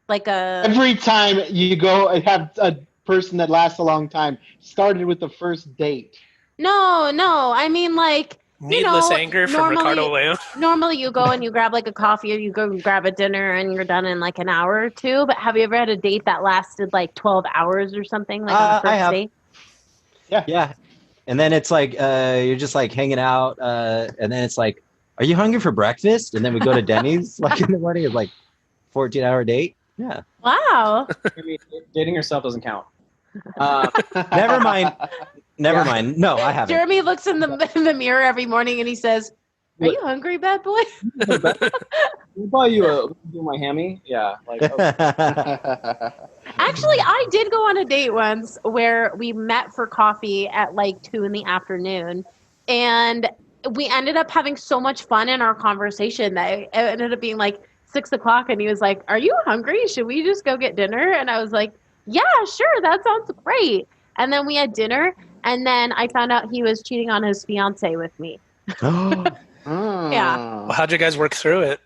Every time you go have a person that lasts a long time started with the first date. No. I mean, like, Needless anger from Ricardo Leon. Normally you go and you grab like a coffee or you go and grab a dinner and you're done in like an hour or two. But have you ever had a date that lasted like 12 hours or something, like on the first date? Yeah. And then it's like you're just like hanging out, and then it's like, are you hungry for breakfast? And then we go to Denny's like in the morning. It's like 14-hour date. Yeah. Wow. I mean, dating yourself doesn't count. Never mind. No, I haven't. Jeremy looks in the mirror every morning and he says, "Are you hungry, bad boy?" We'll buy you my hammy. Yeah. Like, okay. Actually, I did go on a date once where we met for coffee at like 2 p.m. and we ended up having so much fun in our conversation that it ended up being like 6:00 and he was like, "Are you hungry? Should we just go get dinner?" And I was like, "Yeah, sure, that sounds great." And then we had dinner, and then I found out he was cheating on his fiance with me. Yeah. Well, how'd you guys work through it?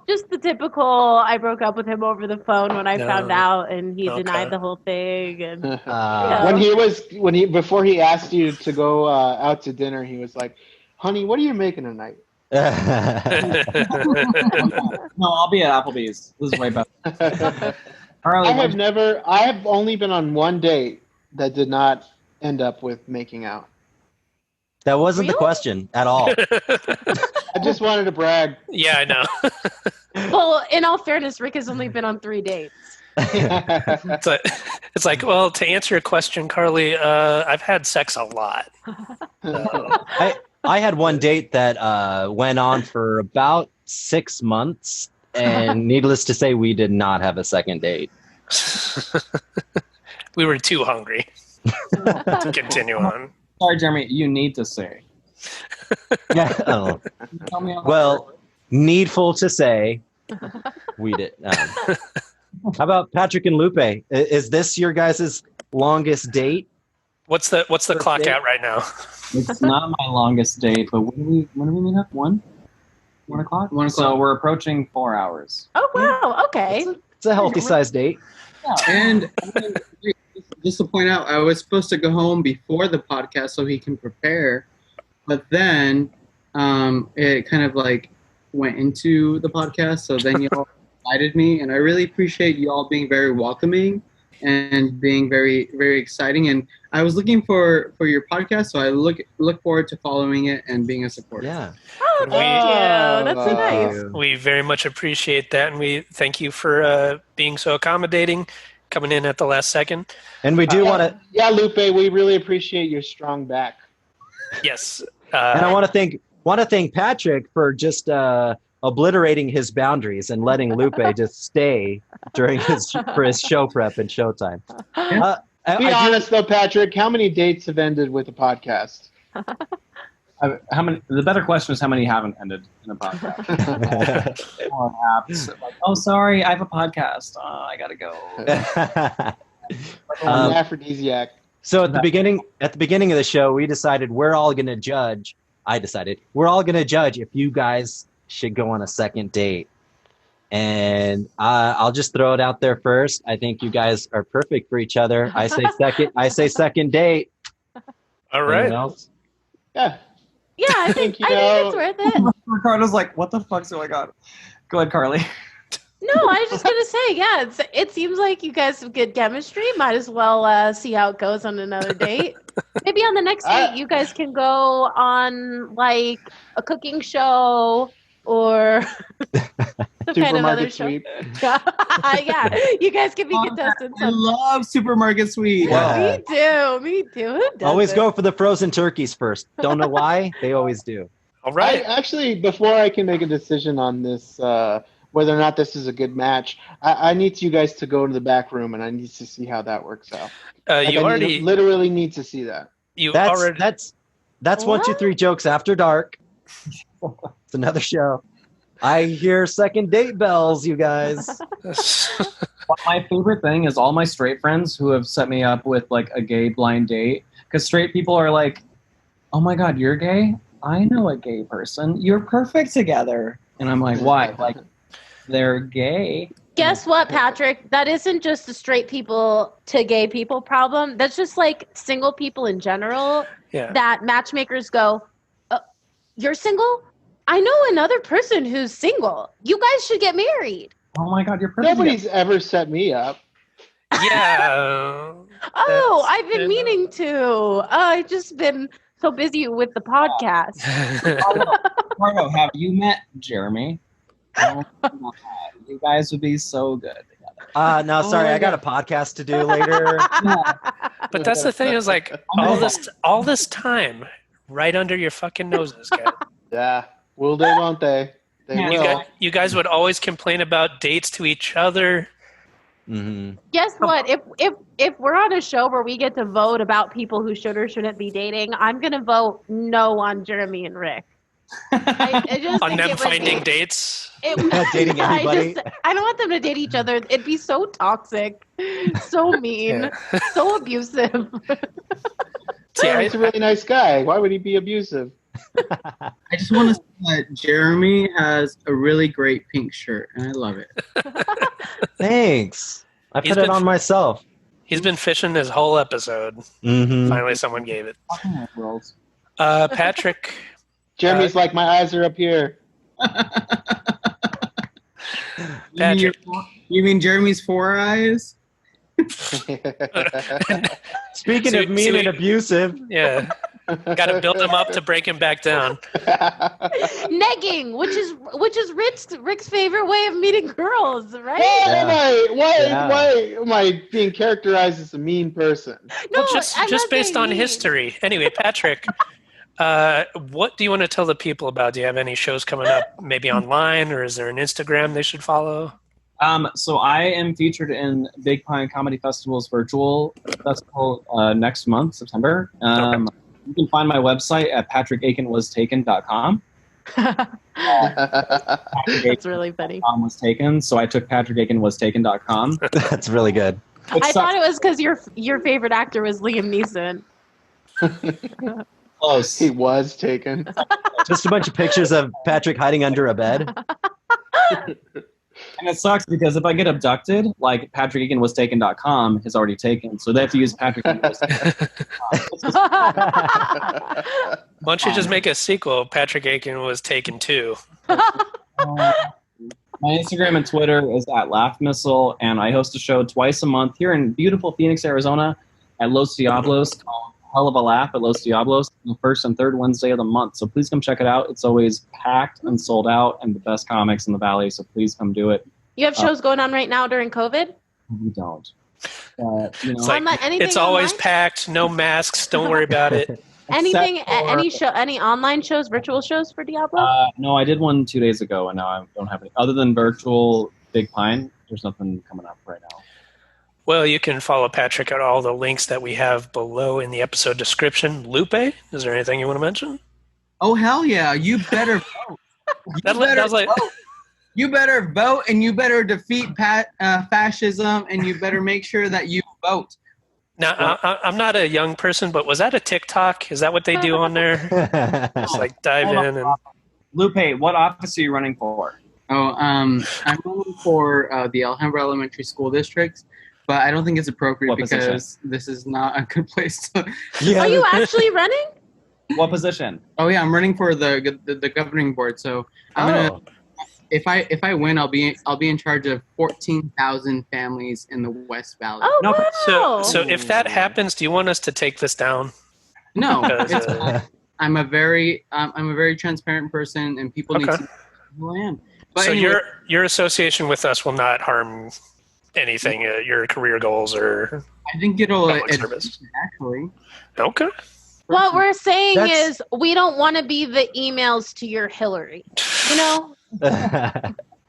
Just the typical. I broke up with him over the phone when I found out, and he denied the whole thing. And before he asked you to go out to dinner, he was like, "Honey, what are you making tonight?" No, I'll be at Applebee's. This is way better. I have only been on one date that did not end up with making out. That wasn't the question at all. I just wanted to brag. Yeah, I know. Well, in all fairness, Rick has only been on 3 dates. It's like, well, to answer your question, Carly, I've had sex a lot. I had one date that went on for about 6 months, and needless to say, we did not have a second date. We were too hungry to continue on. Sorry, Jeremy, you need to say. Yeah. Oh. Well, needful to say, we did. How about Patrick and Lupe? Is this your guys' longest date? What's the clock date? at right now? It's not my longest date, but when do we meet up? 1 o'clock? 1 o'clock. So we're approaching 4 hours. Oh, wow. Okay. It's a healthy sized date. Yeah. And just to point out, I was supposed to go home before the podcast so he can prepare, but then it kind of like went into the podcast. So then y'all invited me, and I really appreciate y'all being very welcoming and being very, very exciting. And I was looking for your podcast, so I look forward to following it and being a supporter. Yeah. Oh, thank you. That's so nice. We very much appreciate that, and we thank you for being so accommodating, coming in at the last second. And we do want to... Yeah, Lupe, we really appreciate your strong back. Yes. And I want to thank Patrick for just obliterating his boundaries and letting Lupe just stay during for his show prep and showtime. Be honest though, Patrick, how many dates have ended with a podcast? How many? The better question is how many haven't ended in a podcast? On apps, like, oh, sorry, I have a podcast. I gotta go. An aphrodisiac. So at the beginning of the show, we decided we're all going to judge. We're all going to judge if you guys should go on a second date. And I'll just throw it out there first. I think you guys are perfect for each other. I say second date. All right. Anyone else? Yeah. Yeah, I think it's worth it. Ricardo's like, what the fuck's going on? Go ahead, Carly. No, I was just going to say, yeah, it seems like you guys have good chemistry. Might as well see how it goes on another date. Maybe on the next date, you guys can go on, like, a cooking show or Supermarket Sweep. Yeah, you guys can be contestants. I love Supermarket Sweep. Yeah. Me too. Who doesn't? Always go for the frozen turkeys first. Don't know why. They always do. All right. Actually, before I can make a decision on this, whether or not this is a good match, I need you guys to go to the back room, and I need to see how that works out. Literally need to see that. That's 1, 2, 3 jokes after dark. It's another show. I hear second date bells, you guys. My favorite thing is all my straight friends who have set me up with like a gay blind date, because straight people are like, oh my God, you're gay? I know a gay person. You're perfect together. And I'm like, why? Like, they're gay. Guess what, Patrick? That isn't just a straight people to gay people problem. That's just like single people in general. Yeah. That matchmakers go, you're single? I know another person who's single. You guys should get married. Oh my God, you're perfect. Nobody's ever set me up. Yeah. I've been meaning to. I've just been so busy with the podcast. Margo, have you met Jeremy? Oh, you guys would be so good together. No, sorry, I got a podcast to do later. But that's the thing is like all this time right under your fucking noses, guys. Yeah. Will they, won't they? They will. You guys would always complain about dates to each other. Mm-hmm. Guess what? If we're on a show where we get to vote about people who should or shouldn't be dating, I'm going to vote no on Jeremy and Rick. I just On think them it would finding be- dates. Not dating anybody. I don't want them to date each other. It'd be so toxic, so mean, Yeah. so abusive. Yeah, He's a really nice guy. Why would he be abusive? I just want to say that Jeremy has a really great pink shirt, and I love it. Thanks. I He's put it been- on myself. he's been fishing this whole episode. Mm-hmm. Finally, someone gave it. Worlds. Patrick. Jeremy's like, my eyes are up here. Patrick. You mean Jeremy's 4 eyes? Speaking So- of mean so and we- abusive, Yeah. Got to build him up to break him back down. Negging, which is Rick's favorite way of meeting girls, right? Why am I being characterized as a mean person? No, Well, just I'm just not based saying on mean. history. Anyway, Patrick, what do you want to tell the people about? Do you have any shows coming up, maybe online, or is there an Instagram they should follow? So I am featured in Big Pine Comedy Festival's virtual festival next month, September. You can find my website at patrickaikenwastaken.com. That's really funny. Was taken, so I took patrickaikenwastaken.com. that's really good. I thought it was because your favorite actor was Liam Neeson. Close. He was taken. Just a bunch of pictures of Patrick hiding under a bed. And it sucks because if I get abducted, like patrickaikenwastaken.com is already taken, so they have to use Patrick. Why don't you just make a sequel? Patrick Aiken was taken too. My Instagram and Twitter is at Laugh Missile, and I host a show twice a month here in beautiful Phoenix, Arizona, at Los Diablos called Hell of a Laugh at Los Diablos, the first and third Wednesday of the month. So please come check it out. It's always packed and sold out, and the best comics in the valley. So please come do it. You have shows going on right now during COVID? We don't. It's like, Anything it's always online? packed, no masks, don't worry about it. Anything? Except for- Any online shows, virtual shows for Diablo? No, I did one 2 days ago, and now I don't have any. Other than virtual Big Pine, there's nothing coming up right now. Well, you can follow Patrick at all the links that we have below in the episode description. Lupe, is there anything you want to mention? Oh, hell yeah. You better vote. That was like, You better vote, and you better defeat fascism, and you better make sure that you vote. now, I'm not a young person, but was that a TikTok? Is that what they do on there? Just like dive in and... Lupe, what office are you running for? Oh, I'm running for the Alhambra Elementary School District, but I don't think it's appropriate What because position? this is not a good place to. Yeah, Are you actually running? What position? Oh yeah, I'm running for the governing board. So I'm gonna. If I win, I'll be in charge of 14,000 families in the West Valley. Oh, No, wow. So if that happens, do you want us to take this down? No, Because, it's fine. I'm a very transparent person, and people need Okay. to know who I am. But So anyway, your association with us will not harm anything, your career goals or I think it'll public service. actually. Okay. What we're saying That's- is we don't want to be the emails to your Hillary. You know?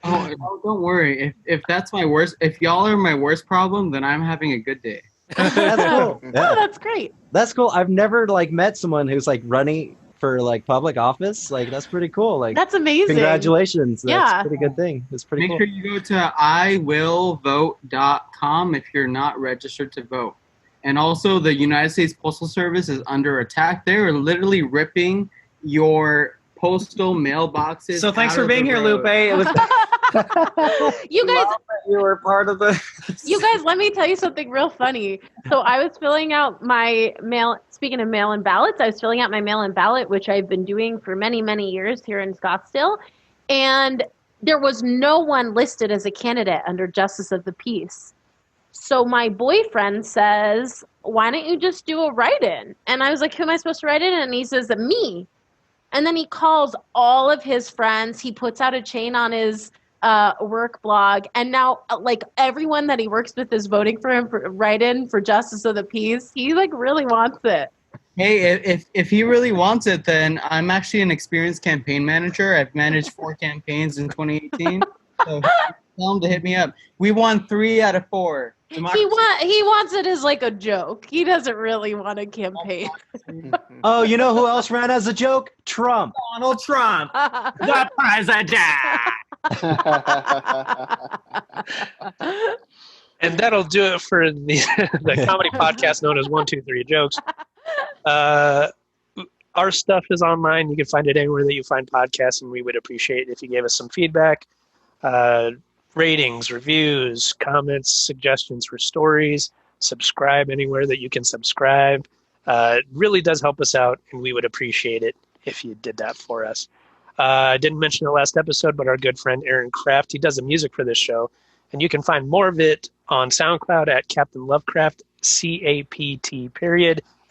Oh, don't worry. If that's my worst, if y'all are my worst problem, then I'm having a good day. That's cool. Oh, Yeah. that's great. That's cool. I've never met someone who's running for public office. That's pretty cool. That's amazing. Congratulations. That's Yeah. a pretty good thing. It's pretty Make cool. sure you go to iwillvote.com if you're not registered to vote. And also, the United States Postal Service is under attack. They're literally ripping your postal mailboxes. So thanks out for of being the here, road. Lupe. It was You guys, you were part of the. you guys, let me tell you something real funny. So I was filling out my mail. Speaking of mail-in ballots, I was filling out my mail-in ballot, which I've been doing for many, many years here in Scottsdale, and there was no one listed as a candidate under Justice of the Peace. So my boyfriend says, "Why don't you just do a write-in?" And I was like, "Who am I supposed to write in?" And he says, "Me." And then he calls all of his friends. He puts out a chain on his work blog, and now everyone that he works with is voting for him for write-in for Justice of the Peace. He really wants it. Hey, if he really wants it, then I'm actually an experienced campaign manager. I've managed 4 campaigns in 2018. So Tell him to hit me up. We won 3 out of 4. He wants it as like a joke. He doesn't really want to campaign. Oh, you know who else ran as a joke? Trump. Donald Trump, the president. And that'll do it for the comedy podcast known as 123 Jokes. Our stuff is online. You can find it anywhere that you find podcasts, and we would appreciate it if you gave us some feedback, ratings, reviews, comments, suggestions for stories. Subscribe anywhere that you can subscribe. It really does help us out, and we would appreciate it if you did that for us. I didn't mention it last episode, but our good friend Aaron Kraft, he does the music for this show, and you can find more of it on SoundCloud at Captain Lovecraft, CAPT,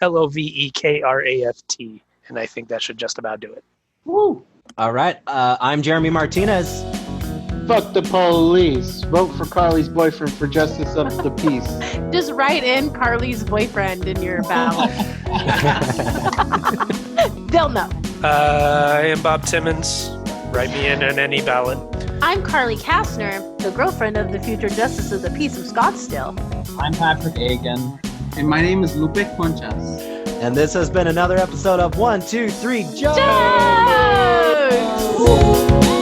LOVEKRAFT. And I think that should just about do it. Woo. All right. I'm Jeremy Martinez. Fuck the police. Vote for Carly's boyfriend for justice of the peace. Just write in Carly's boyfriend in your ballot. They'll know. I am Bob Timmons. Write me in on any ballot. I'm Carly Kastner, the girlfriend of the future Justice of the Peace of Scottsdale. I'm Patrick Aiken. And my name is Lupe Conchas. And this has been another episode of 123 Jokes! Jokes!